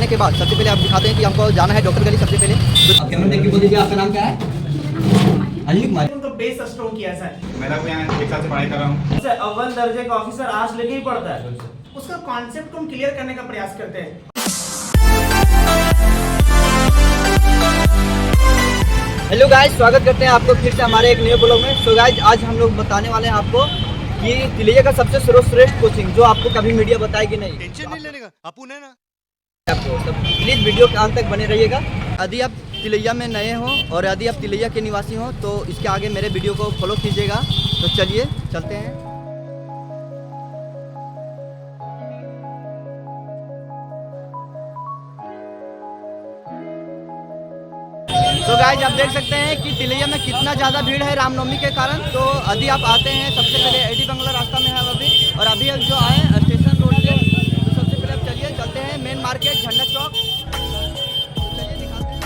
आने के बाद सबसे पहले आप दिखाते हैं कि हमको जाना है डॉक्टर गली सबसे पहले। तो कैमरा देख के बोल दीजिए आपका नाम क्या है? अनिल कुमार। तो बेस स्ट्रोक किया सर। मैं तो यहाँ 1 साल से पढ़ाई कर रहा हूँ। सर अव्वल दर्जे का ऑफिसर आज लेके ही पड़ता है, उसका कॉन्सेप्ट को हम क्लियर करने का प्रयास करते हैं। हेलो गाइस, स्वागत करते हैं आपको फिर से हमारे एक नए ब्लॉग में। सो गाइस, आज हम लोग बताने वाले हैं आपको कि तिलैया का सबसे सर्वश्रेष्ठ कोचिंग जो आपको कभी मीडिया बताएगी नहीं। टेंशन नहीं लेने का, अपुन है ना। आपको तो प्लीज़ वीडियो के अंत तक बने रहिएगा। यदि आप तिलैया में नए हो और यदि आप तिलैया के निवासी हो तो इसके आगे मेरे वीडियो को फॉलो कीजिएगा। तो चलिए चलते हैं। तो गाइस, आप देख सकते हैं कि तिलैया में कितना ज़्यादा भीड़ है रामनवमी के कारण। तो यदि आप आते हैं, सबसे पहले एडी बंगला रास्ता में है अभी, और अभी हम जो आए स्टेशन रोड से, तो सबसे पहले आप चलिए चलते हैं मेन मार्केट झंडा चौक। चलिए दिखाते हैं।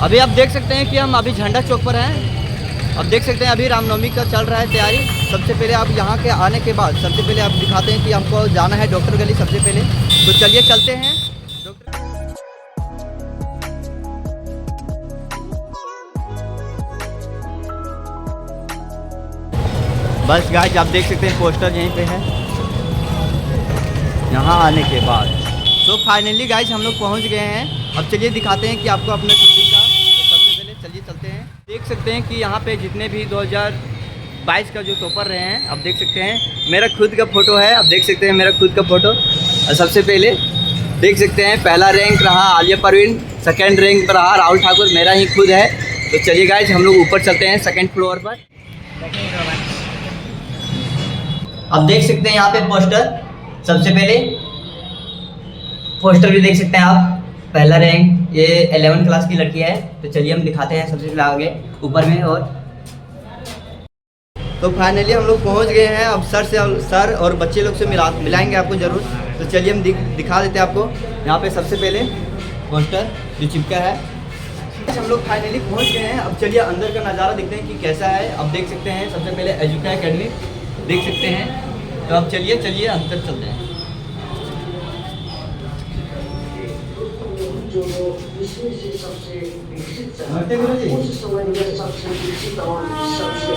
अभी आप देख सकते हैं कि हम अभी झंडा चौक पर हैं। अब देख सकते हैं अभी रामनवमी का चल रहा है तैयारी। सबसे पहले आप यहाँ के आने के बाद सबसे पहले आप दिखाते हैं कि हमको जाना है डॉक्टर गली सबसे पहले। तो चलिए चलते हैं डॉक्टर। बस गाइस, आप देख सकते हैं पोस्टर यहीं पे है यहाँ आने के बाद। तो फाइनली गाइस हम लोग पहुँच गए हैं। अब चलिए दिखाते हैं कि आपको अपने कोचिंग का। तो सबसे पहले चलिए चलते हैं। देख सकते हैं कि यहाँ पे जितने भी 2022 का जो टॉपर रहे हैं, अब देख सकते हैं मेरा खुद का फ़ोटो है। अब देख सकते हैं मेरा खुद का फ़ोटो। और सबसे पहले देख सकते हैं पहला रैंक रहा आलिया परवीन, सेकेंड रैंक पर रहा राहुल ठाकुर, मेरा ही खुद है। तो चलिए गाइस, हम लोग ऊपर चलते हैं सेकेंड फ्लोर पर। अब देख सकते हैं यहाँ पे पोस्टर। सबसे पहले पोस्टर भी देख सकते हैं आप, पहला रैंक ये 11 क्लास की लड़की है। तो चलिए हम दिखाते हैं सबसे पहले आगे ऊपर में। और तो फाइनली हम लोग पहुंच गए हैं। अब सर और बच्चे लोग से मिलाएंगे आपको ज़रूर। तो चलिए हम दिखा देते हैं आपको। यहाँ पे सबसे पहले पोस्टर जो चिपका है। हम लोग फाइनली पहुंच गए हैं। अब चलिए अंदर का नज़ारा देखते हैं कि कैसा है। अब देख सकते हैं सबसे पहले एजुका एकेडमी देख सकते हैं। तो अब चलिए अंदर चलते हैं।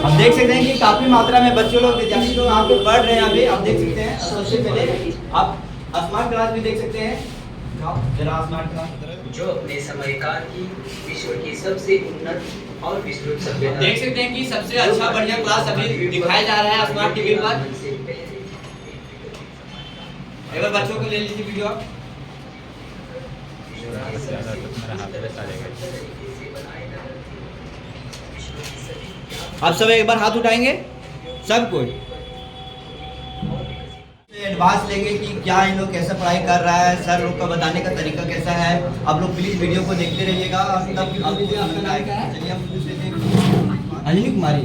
अब देख सकते हैं कि काफी मात्रा में बच्चे लोग विद्यार्थी लोग यहाँ पे पढ़ रहे हैं अभी। आप देख सकते हैं सबसे पहले आप स्मार्ट क्लास भी देख सकते हैं। जरा स्मार्ट क्लास जो अपने समय काल की विश्व की सबसे उन्नत और विस्तृत सभ्यता। देख सकते हैं कि सबसे अच्छा बढ़िया क्लास अभी दिखाया जा रहा है स्मार्ट टीवी पर। एक बार बच्चों को ले लीजिए वीडियो आप। आप सब एक बार हाथ उठाएंगे सब कोई। एडवांस लेंगे कि क्या इन लोग कैसे पढ़ाई कर रहा है, सर लोग का बताने का तरीका कैसा है। आप लोग प्लीज वीडियो को देखते रहिएगा। चलिए हम पूछ लेते हैं अंजलि कुमारी।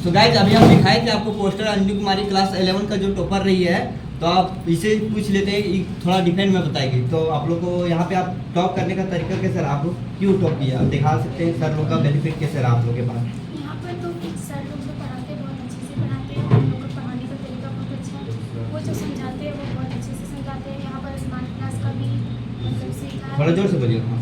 तो गाइस, अभी हम दिखाए थे आपको पोस्टर अंजलि कुमारी क्लास 11 का जो टॉपर रही है। तो आप इसे पूछ लेते हैं, थोड़ा डिफरेंट में बताएगी। तो आप लोग को यहाँ पे आप टॉप करने का तरीका कैसे रहा, आप लोग क्यों टॉप किया, आप दिखा सकते हैं सर लोग का बेनिफिट कैसे रहा आप लोग के पास। यहाँ पर तो सर लोग जो पढ़ाते हैं बहुत अच्छे से पढ़ाते हैं। हम लोग का पढ़ाने का तरीका बहुत अच्छा है। वो जो समझाते हैं वो बहुत अच्छे से समझाते हैं। यहाँ पर स्मार्ट क्लास का भी मतलब सुविधा है। थोड़ा जोर से बोलिए। हाँ,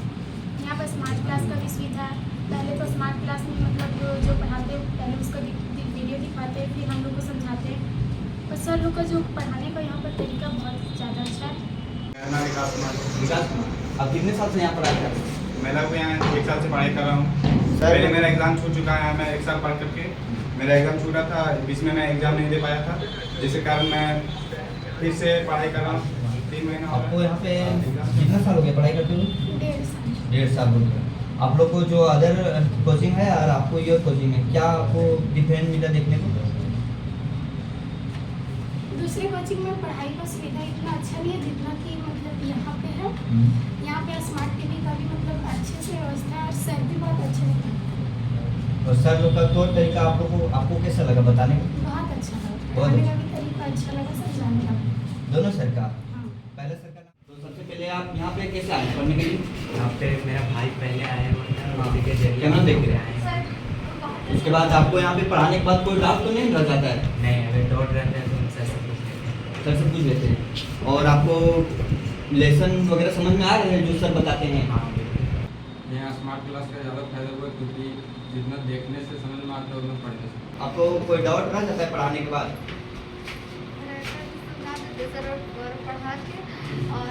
यहाँ पर स्मार्ट क्लास का भी सुविधा है। पहले तो स्मार्ट क्लास में मतलब जो पढ़ाते हैं पहले उसका वीडियो दिखाते हैं, फिर हम लोग को समझाते हैं। पर सर लोग का जो पढ़ाने का यहाँ पर तरीका बहुत ज़्यादा अच्छा है। विकास कुमार। आप कितने साल से यहाँ पढ़ाई कर रहे हैं? मैं तो यहाँ 1 साल से पढ़ाई कर रहा हूँ। पहले मेरा एग्ज़ाम छूट चुका है। मैं 1 साल पढ़ करके मेरा एग्ज़ाम छूटा था, बीच में मैं एग्ज़ाम नहीं दे पाया था, जिसके कारण मैं फिर से पढ़ाई कर रहा हूँ। 3 महीना आपको यहाँ पे कितना साल हो गया पढ़ाई करते हुए? 1.5 साल हो गया। आप लोग को जो अदर कोचिंग है और आपको ये कोचिंग है, क्या आपको डिफरेंट मिला देखने को? दूसरे कोचिंग में पढ़ाई का सुविधा इतना अच्छा नहीं है जितना कि मतलब यहाँ पे है। यहाँ पे स्मार्ट टीवी का भी मतलब अच्छे से व्यवस्था है और सर भी बहुत अच्छे हैं। और सर लोग का तौर तरीका आप लोग को आपको कैसा लगा बताने में? बहुत अच्छा लगा, बहुत पढ़ाने का भी तरीका अच्छा लगा, समझाने का भी। दोनों सर का। हाँ। पहले सर का नाम। तो सबसे पहले आप यहाँ पे कैसे आए पढ़ने के लिए? यहाँ पे मेरा भाई पहले आए हैं, उसी के जरिए कैमरा देख रहे आए हैं। उसके बाद आपको यहाँ पे पढ़ाने के बाद कोई डाउट तो नहीं रह जाता है? नहीं, अगर डाउट रहते हैं तो हम सर से पूछ लेते हैं। सर से पूछ लेते हैं। और आपको लेसन वगैरह समझ में आ रहे हैं जो सर बताते हैं? हाँ बिल्कुल। यहाँ स्मार्ट क्लास का ज़्यादा फायदा हुआ क्योंकि जितना देखने से समझ में आता है उतना पढ़ने से। आपको कोई डाउट रह जाता है पढ़ाने के बाद? सर और पढ़ा के और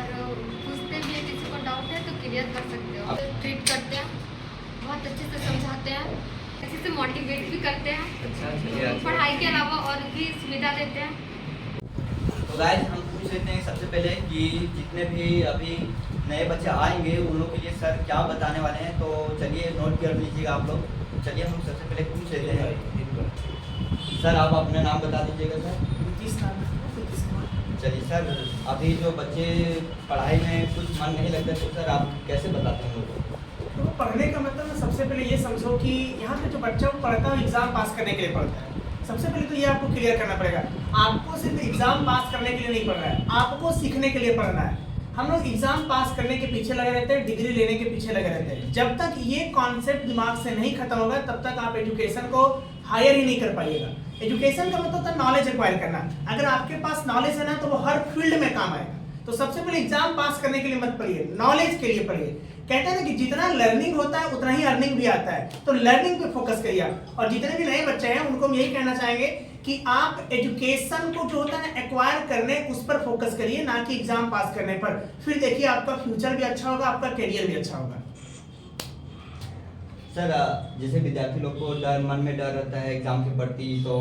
पूछते भी है, किसी को डाउट है तो क्लियर कर सकते हो। ट्रीट करते हैं, बहुत अच्छे से समझाते हैं, अच्छे से मोटिवेट भी करते हैं। अच्छा। पढ़ाई के अलावा और भी सुविधा देते हैं। तो गाइस हम पूछ लेते हैं सबसे पहले कि जितने भी अभी नए बच्चे आएंगे उन लोग के लिए सर क्या बताने वाले हैं, तो चलिए नोट कर लीजिएगा आप लोग। चलिए हम सबसे पहले पूछ लेते हैं। सर आप अपना नाम बता दीजिएगा सर। चलिए सर, अभी जो बच्चे पढ़ाई में कुछ मन नहीं लगता तो सर आप कैसे बताते हैं लोगों को? तो पढ़ने का मतलब ना, सबसे पहले ये समझो कि यहाँ पे जो बच्चा पढ़ता है एग्जाम पास करने के लिए पढ़ता है। सबसे पहले तो ये आपको क्लियर करना पड़ेगा, आपको सिर्फ एग्जाम पास करने के लिए नहीं पढ़ना है, आपको सीखने के लिए पढ़ना है। हम लोग एग्जाम पास करने के पीछे लगे रहते हैं, डिग्री लेने के पीछे लगे रहते हैं। जब तक ये कॉन्सेप्ट दिमाग से नहीं खत्म होगा तब तक आप एजुकेशन को हायर ही नहीं कर पाइएगा। एजुकेशन का मतलब होता है नॉलेज एक्वायर करना। अगर आपके पास नॉलेज है ना तो वो हर फील्ड में काम आएगा। तो सबसे पहले एग्जाम पास करने के लिए मत पढ़िए, नॉलेज के लिए पढ़िए। कहते हैं ना कि जितना लर्निंग होता है उतना ही अर्निंग भी आता है, तो लर्निंग पे फोकस करिए। और जितने भी नए बच्चे हैं उनको हम यही कहना चाहेंगे कि आप एजुकेशन को जो होता है ना एक्वायर करने उस पर फोकस करिए, ना कि एग्जाम पास करने पर। फिर देखिए आपका फ्यूचर भी अच्छा होगा, आपका करियर भी अच्छा होगा। सर जैसे विद्यार्थी लोग को डर, मन में डर रहता है एग्जाम के प्रति, तो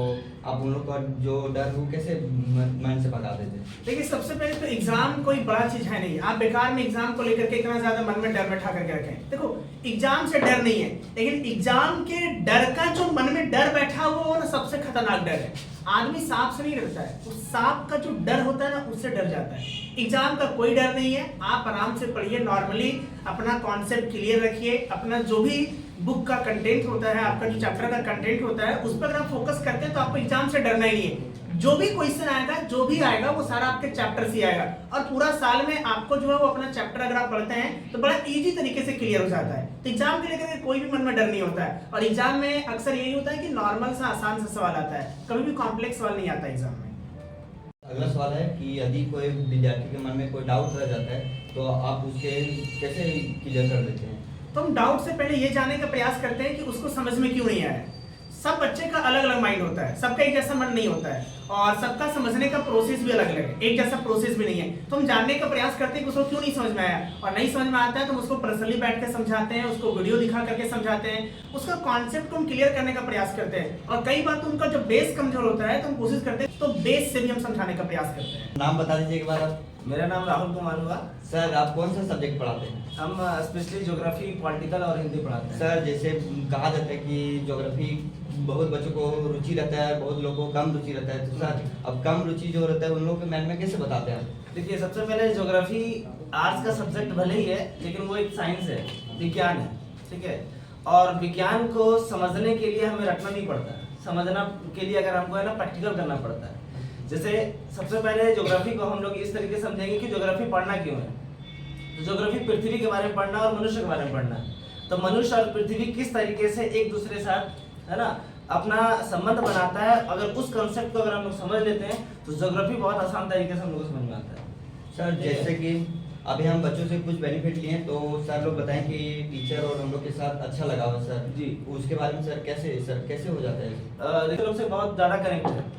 आप उन लोग का जो डर है वो कैसे मन से भगा देते हैं? देखिए सबसे पहले तो एग्जाम कोई बड़ा चीज है नहीं। आप बेकार में एग्जाम को लेकर के इतना ज्यादा मन में डर बैठा करके रखें। देखो एग्जाम से डर नहीं है, लेकिन एग्जाम के डर का जो मन में डर बैठा हुआ वो ना सबसे खतरनाक डर है। आदमी सांप से नहीं डरता है, उस सांप का जो डर होता है ना उससे डर जाता है। एग्जाम का कोई डर नहीं है, आप आराम से पढ़िए, नॉर्मली अपना कॉन्सेप्ट क्लियर रखिए, अपना जो भी बुक का कंटेंट होता है, आपका जो चैप्टर का कंटेंट होता है उस पर अगर आप फोकस करते हैं तो आपको एग्जाम से डरना ही नहीं है। जो भी क्वेश्चन आएगा, जो भी आएगा वो सारा आपके चैप्टर से आएगा। और पूरा साल में आपको जो है वो अपना चैप्टर अगर आप पढ़ते हैं तो बड़ा इजी तरीके से क्लियर हो जाता है। तो एग्जाम के लेकर कोई भी मन में डर नहीं होता है। और एग्जाम में अक्सर यही होता है कि नॉर्मल सा आसान सा सवाल आता है, कभी भी कॉम्प्लेक्स सवाल नहीं आता एग्जाम में। अगला सवाल है कि यदि कोई विद्यार्थी के मन में कोई डाउट रह जाता है तो आप उसके कैसे क्लियर कर देते हैं? तो हम डाउट से पहले ये जानने का प्रयास करते हैं कि उसको समझ में क्यों नहीं आया। सब बच्चे का अलग अलग माइंड होता है, सबका एक जैसा मन नहीं होता है, और सबका समझने का प्रोसेस भी अलग अलग है, एक जैसा प्रोसेस भी नहीं है। तो हम जानने का प्रयास करते हैं कि उसको क्यों नहीं समझ में आया, और नहीं समझ में आता है तो हम उसको पर्सनली बैठ के समझाते हैं, उसको वीडियो दिखा करके समझाते हैं, उसका कॉन्सेप्ट को हम क्लियर करने का प्रयास करते हैं। और कई बार तो उनका जो बेस कमजोर होता है तो हम कोशिश करते हैं तो बेस से भी हम समझाने का प्रयास करते हैं। नाम बता दीजिए एक बार आप। मेरा नाम राहुल कुमार हुआ। सर आप कौन सा सब्जेक्ट पढ़ाते हैं? हम स्पेशली ज्योग्राफी, पॉलिटिकल और हिंदी पढ़ाते हैं। सर जैसे कहा जाता है कि ज्योग्राफी बहुत बच्चों को रुचि रहता है, बहुत लोगों को कम रुचि रहता है, तो सर अब कम रुचि जो रहता है उन लोगों के मन में कैसे बताते हैं? देखिए सबसे पहले ज्योग्राफी आर्ट्स का सब्जेक्ट भले ही है लेकिन वो एक साइंस है, विज्ञान है, ठीक है। और विज्ञान को समझने के लिए हमें रटना नहीं पड़ता, समझना के लिए अगर हमको है ना प्रैक्टिकल करना पड़ता है। जैसे सबसे पहले ज्योग्राफी को हम लोग इस तरीके से समझेंगे कि ज्योग्राफी पढ़ना क्यों है। तो ज्योग्राफी पृथ्वी के बारे में पढ़ना और मनुष्य के बारे में पढ़ना है। तो मनुष्य और पृथ्वी किस तरीके से एक दूसरे साथ है ना अपना संबंध बनाता है, अगर उस कंसेप्ट को अगर हम लोग समझ लेते हैं तो ज्योग्राफी बहुत आसान तरीके से हम लोग को समझ में आता है। सर जैसे कि अभी हम बच्चों से कुछ बेनिफिट लिए तो सर लोग बताएं कि टीचर और हम लोग के साथ अच्छा लगा हुआ सर जी, उसके बारे में सर कैसे हो जाता है? देखिए लोग से बहुत ज़्यादा कनेक्ट है।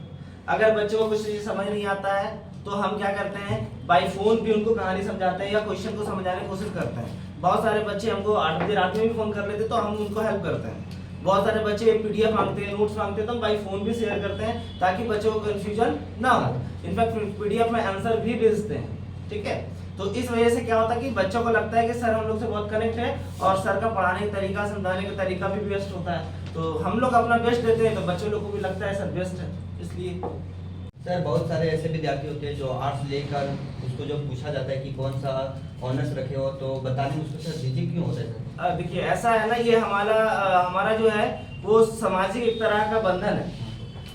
अगर बच्चों को कुछ चीज़ समझ नहीं आता है तो हम क्या करते हैं, बाई फोन भी उनको कहानी समझाते हैं या क्वेश्चन को समझाने की कोशिश करते हैं। बहुत सारे बच्चे हमको 8 बजे रात में भी फोन कर लेते तो हम उनको हेल्प करते हैं। बहुत सारे बच्चे PDF मांगते हैं, नोट्स मांगते हैं तो हम बाई फोन भी शेयर करते हैं ताकि बच्चों को कंफ्यूजन ना हो। इनफैक्ट PDF में आंसर भी भेजते हैं, ठीक है। तो इस वजह से क्या होता है कि बच्चों को लगता है कि सर हम लोग से बहुत कनेक्ट है और सर का पढ़ाने का तरीका, समझाने का तरीका भी बेस्ट होता है। तो हम लोग अपना बेस्ट देते हैं तो बच्चों लोग को भी लगता है सर बेस्ट है। इसलिए सर बहुत सारे ऐसे विद्यार्थी होते हैं जो आर्ट्स लेकर उसको जो पूछा जाता है कि कौन सा ऑनर्स रखे हो तो बताने में उसको सर झिझक क्यों होता है सर? देखिए ऐसा है ना, ये हमारा जो है वो सामाजिक एक तरह का बंधन है,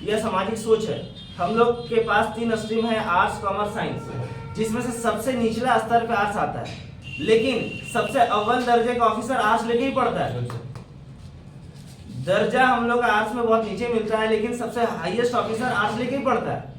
यह सामाजिक सोच है। हम लोग के पास 3 स्ट्रीम है, आर्ट्स, कॉमर्स, साइंस, जिसमें से सबसे निचला स्तर पे आर्ट्स आता है। लेकिन सबसे अव्वल दर्जे का ऑफिसर आर्ट्स लेके ही पढ़ता है। दर्जा हम लोग का आर्ट्स में बहुत नीचे मिलता है, लेकिन सबसे हाईएस्ट ऑफिसर आर्ट्स लेके ही पढ़ता है।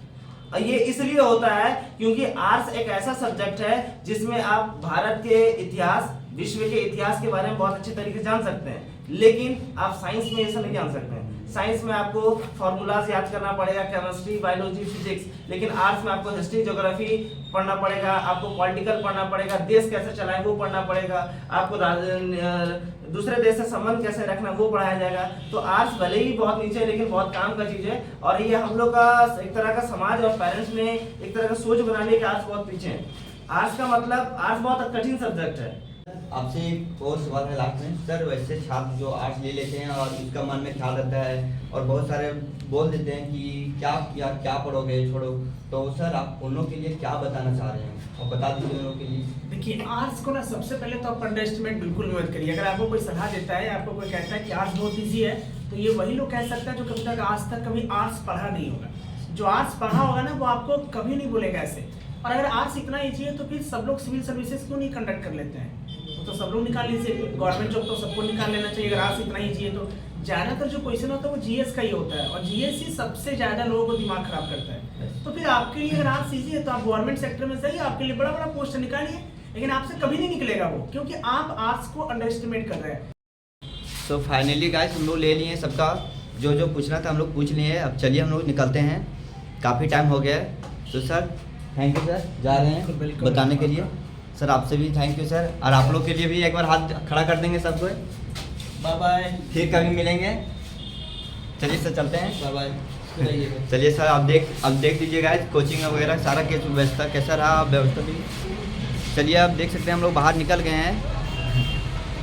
और ये इसलिए होता है क्योंकि आर्ट्स एक ऐसा सब्जेक्ट है जिसमें आप भारत के इतिहास, विश्व के इतिहास के बारे में बहुत अच्छे तरीके से जान सकते हैं, लेकिन आप साइंस में ऐसा नहीं जान सकते हैं। साइंस में आपको फॉर्मूलाज याद करना पड़ेगा, केमिस्ट्री, बायोलॉजी, फिजिक्स, लेकिन आर्ट्स में आपको हिस्ट्री, ज्योग्राफी पढ़ना पड़ेगा, आपको पॉलिटिकल पढ़ना पड़ेगा, देश कैसे चलाएं वो पढ़ना पड़ेगा, आपको दूसरे देश से संबंध कैसे रखना वो पढ़ाया जाएगा। तो आर्ट्स भले ही बहुत नीचे है, लेकिन बहुत काम का चीज है। और ये हम लोग का एक तरह का समाज और पेरेंट्स ने एक तरह का सोच बना लिया कि आर्ट्स बहुत पीछे है। आर्ट्स का मतलब, आर्ट्स बहुत कठिन सब्जेक्ट है। आपसे एक और सवाल है लास्ट में सर, वैसे छात्र जो आर्ट्स ले लेते हैं और इसका मन में ख्याल रहता है और बहुत सारे बोल देते हैं कि क्या पढ़ोगे, छोड़ो, तो सर आप उन लोगों के लिए क्या बताना चाह रहे हैं और बता दीजिए उन लोगों के लिए। देखिए, आर्ट्स को ना सबसे पहले तो आप अंडर एस्टिमेट बिल्कुल मत करिए। अगर आपको कोई सलाह देता है, आपको कोई कहता है कि आर्ट्स बहुत ईजी है, तो ये वही लोग कह सकता है जो कभी तक आज तक कभी आर्ट्स पढ़ा नहीं होगा। जो आर्ट्स पढ़ा होगा ना वो आपको कभी नहीं बोलेगा ऐसे। और अगर आर्ट्स इतना ईजी है तो फिर सब लोग सिविल सर्विसेज क्यों नहीं कंडक्ट कर लेते हैं? तो सब लोग निकाल लीजिए, गवर्नमेंट जॉब तो सबको निकाल लेना चाहिए। अगर आर्ट्स इतना ईजी है तो ज़्यादातर जो क्वेश्चन होता है वो जीएस का ही होता है, और जीएस ही सबसे ज़्यादा लोगों को दिमाग खराब करता है। तो फिर आपके लिए अगर आर्ट्स ईजी है तो आप गवर्नमेंट सेक्टर में जाइए, आपके लिए बड़ा बड़ा पोस्ट निकालिए, लेकिन आपसे कभी नहीं निकलेगा वो, क्योंकि आप आर्ट्स को अंडर एस्टिमेट कर रहे हैं। तो फाइनली गाइस हम लोग ले लिए सबका जो पूछना था हम लोग पूछ लिए। अब चलिए हम लोग निकलते हैं, काफ़ी टाइम हो गया है। तो सर थैंक यू सर, जा रहे हैं बताने के लिए। सर आपसे भी थैंक यू सर, और आप लोग के लिए भी एक बार हाथ खड़ा कर देंगे सबको। बाय बाय, फिर कभी मिलेंगे। चलिए सर चलते हैं, बाय बाय। चलिए सर अब देख लीजिएगा कोचिंग वगैरह सारा व्यवस्था कैसा रहा, व्यवस्था भी। चलिए आप देख सकते हैं हम लोग बाहर निकल गए हैं।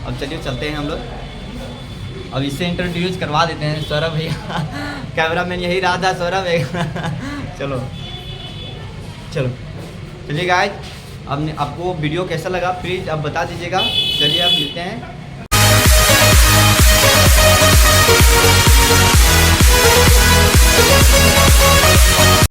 अब चलिए चलते हैं हम लोग। अब इससे इंट्रोड्यूस करवा देते हैं सौरभ भैया। कैमरा मैन यही रहा था, सौरभ भैया। चलो चलिए गाइस, अब आपको वीडियो कैसा लगा प्लीज़ आप बता दीजिएगा। चलिए अब मिलते हैं।